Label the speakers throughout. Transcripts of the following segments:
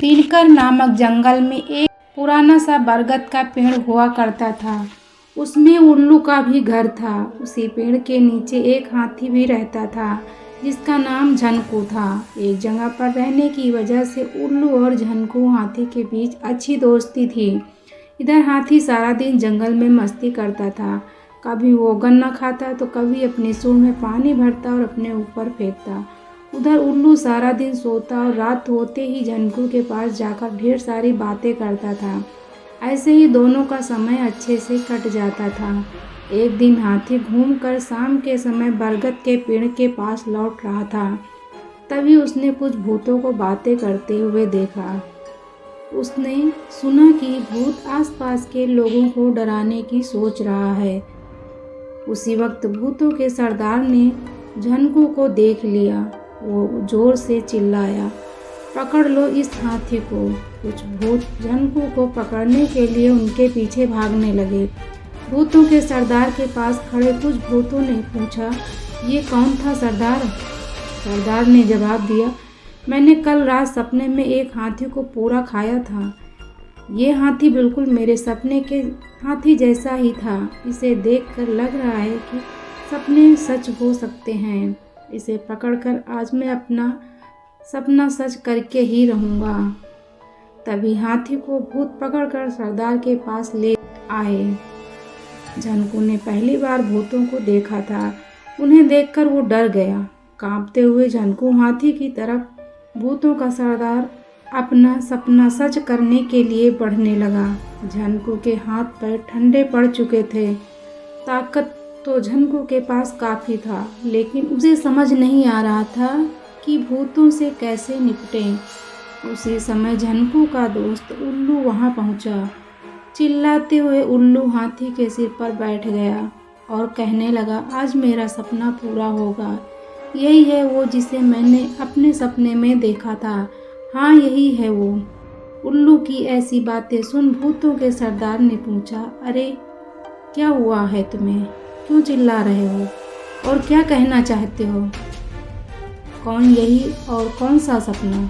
Speaker 1: दिनकर नामक जंगल में एक पुराना सा बरगद का पेड़ हुआ करता था। उसमें उल्लू का भी घर था। उसी पेड़ के नीचे एक हाथी भी रहता था जिसका नाम झनकू था। एक जगह पर रहने की वजह से उल्लू और झनकू हाथी के बीच अच्छी दोस्ती थी। इधर हाथी सारा दिन जंगल में मस्ती करता था। कभी वो गन्ना खाता तो कभी अपनी सूंड में पानी भरता और अपने ऊपर फेंकता। उधर उल्लू सारा दिन सोता और रात होते ही झनकू के पास जाकर ढेर सारी बातें करता था। ऐसे ही दोनों का समय अच्छे से कट जाता था। एक दिन हाथी घूमकर शाम के समय बरगद के पेड़ के पास लौट रहा था। तभी उसने कुछ भूतों को बातें करते हुए देखा। उसने सुना कि भूत आसपास के लोगों को डराने की सोच रहा है। उसी वक्त भूतों के सरदार ने झनकू को देख लिया। वो जोर से चिल्लाया, पकड़ लो इस हाथी को। कुछ भूत झनकू को पकड़ने के लिए उनके पीछे भागने लगे। भूतों के सरदार के पास खड़े कुछ भूतों ने पूछा, ये कौन था सरदार? सरदार ने जवाब दिया, मैंने कल रात सपने में एक हाथी को पूरा खाया था। ये हाथी बिल्कुल मेरे सपने के हाथी जैसा ही था। इसे देखकर लग रहा है कि सपने सच हो सकते हैं। इसे पकड़कर आज मैं अपना सपना सच करके ही रहूँगा। तभी हाथी को भूत पकड़कर सरदार के पास ले आए। झनकू ने पहली बार भूतों को देखा था। उन्हें देखकर वो डर गया। कांपते हुए झनकू हाथी की तरफ भूतों का सरदार अपना सपना सच करने के लिए बढ़ने लगा। झनकू के हाथ पैर ठंडे पड़ चुके थे। ताकत तो झनकू के पास काफ़ी था, लेकिन उसे समझ नहीं आ रहा था कि भूतों से कैसे निपटें। उसी समय झनकू का दोस्त उल्लू वहां पहुंचा। चिल्लाते हुए उल्लू हाथी के सिर पर बैठ गया और कहने लगा, आज मेरा सपना पूरा होगा। यही है वो जिसे मैंने अपने सपने में देखा था। हाँ, यही है वो। उल्लू की ऐसी बातें सुन भूतों के सरदार ने पूछा, अरे क्या हुआ है तुम्हें? क्यों चिल्ला रहे हो और क्या कहना चाहते हो? कौन यही और कौन सा सपना?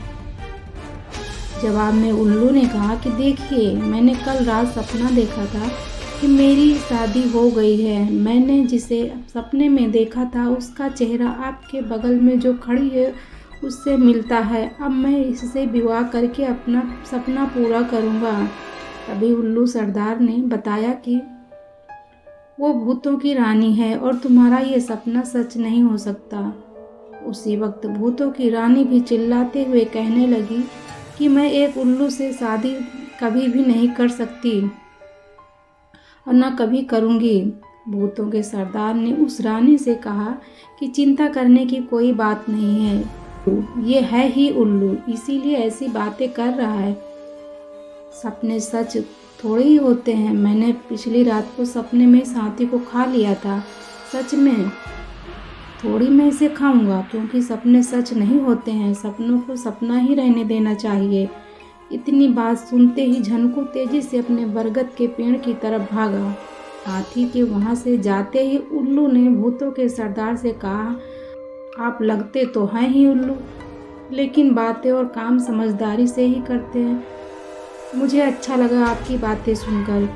Speaker 1: जवाब में उल्लू ने कहा कि देखिए, मैंने कल रात सपना देखा था कि मेरी शादी हो गई है। मैंने जिसे सपने में देखा था उसका चेहरा आपके बगल में जो खड़ी है उससे मिलता है। अब मैं इससे विवाह करके अपना सपना पूरा करूँगा। तभी उल्लू सरदार ने बताया कि वो भूतों की रानी है और तुम्हारा ये सपना सच नहीं हो सकता। उसी वक्त भूतों की रानी भी चिल्लाते हुए कहने लगी कि मैं एक उल्लू से शादी कभी भी नहीं कर सकती और न कभी करूँगी। भूतों के सरदार ने उस रानी से कहा कि चिंता करने की कोई बात नहीं है, ये है ही उल्लू, इसीलिए ऐसी बातें कर रहा है। सपने सच थोड़े ही होते हैं। मैंने पिछली रात को सपने में इस हाथी को खा लिया था। सच में थोड़ी मैं इसे खाऊंगा, क्योंकि सपने सच नहीं होते हैं। सपनों को सपना ही रहने देना चाहिए। इतनी बात सुनते ही झनकू तेजी से अपने बरगद के पेड़ की तरफ भागा। हाथी के वहां से जाते ही उल्लू ने भूतों के सरदार से कहा, आप लगते तो हैं ही उल्लू, लेकिन बातें और काम समझदारी से ही करते हैं। मुझे अच्छा लगा आपकी बातें सुनकर।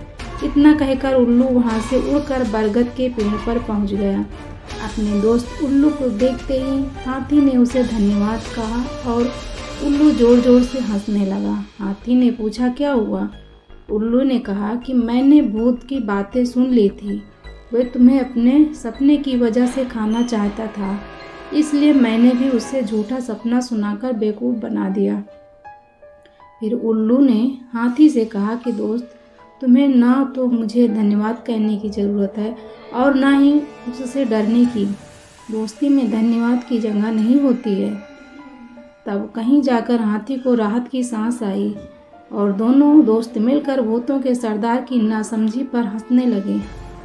Speaker 1: इतना कहकर उल्लू वहां से उड़कर बरगद के पेड़ पर पहुंच गया। अपने दोस्त उल्लू को देखते ही हाथी ने उसे धन्यवाद कहा और उल्लू जोर जोर से हंसने लगा। हाथी ने पूछा, क्या हुआ? उल्लू ने कहा कि मैंने भूत की बातें सुन ली थी। वह तुम्हें अपने सपने की वजह से खाना चाहता था, इसलिए मैंने भी उससे झूठा सपना सुनाकर बेवकूफ़ बना दिया। फिर उल्लू ने हाथी से कहा कि दोस्त, तुम्हें ना तो मुझे धन्यवाद कहने की ज़रूरत है और ना ही उससे डरने की। दोस्ती में धन्यवाद की जगह नहीं होती है। तब कहीं जाकर हाथी को राहत की सांस आई और दोनों दोस्त मिलकर भूतों के सरदार की नासमझी पर हंसने लगे।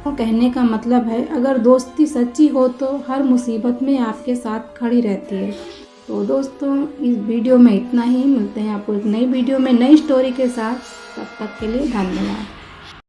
Speaker 1: तो कहने का मतलब है, अगर दोस्ती सच्ची हो तो हर मुसीबत में आपके साथ खड़ी रहती है। तो दोस्तों, इस वीडियो में इतना ही। मिलते हैं आपको एक नई वीडियो में नई स्टोरी के साथ। तब तक के लिए धन्यवाद।